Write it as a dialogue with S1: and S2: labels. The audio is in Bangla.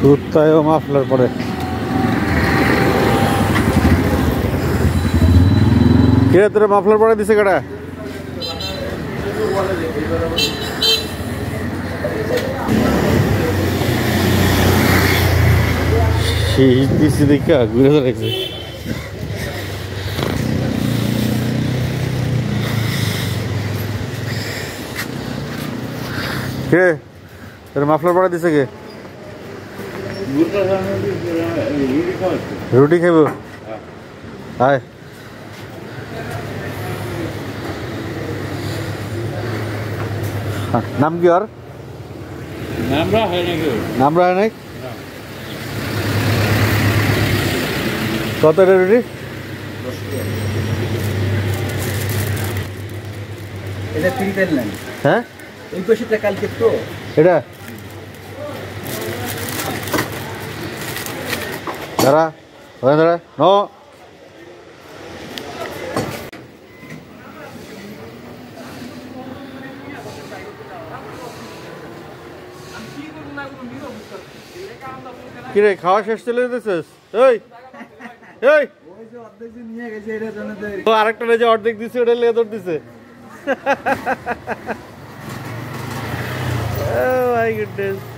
S1: কুত্তায়ও মাফলার পরে কে তোরা মাফলার পরে দিছে কেডা সেই দিছি দেখা ঘুরে দাঁড়াইছে কে তোর মাফলার পরে দিছে কে রুটি খাইব আয় নাম কি আর নাম রায় নাই কত রুটি
S2: এটা ফ্রি পেলেন
S1: হ্যাঁ
S2: এই পয়সাটা কালকে তো
S1: এটা দাঁড়া ওখানে দাঁড়া নো কিরে খাওয়া শেষ চলে যেতেছিস এই এই আরেকটা যে অর্ধেক দিছে ওটা লেদর দিছে Oh my goodness.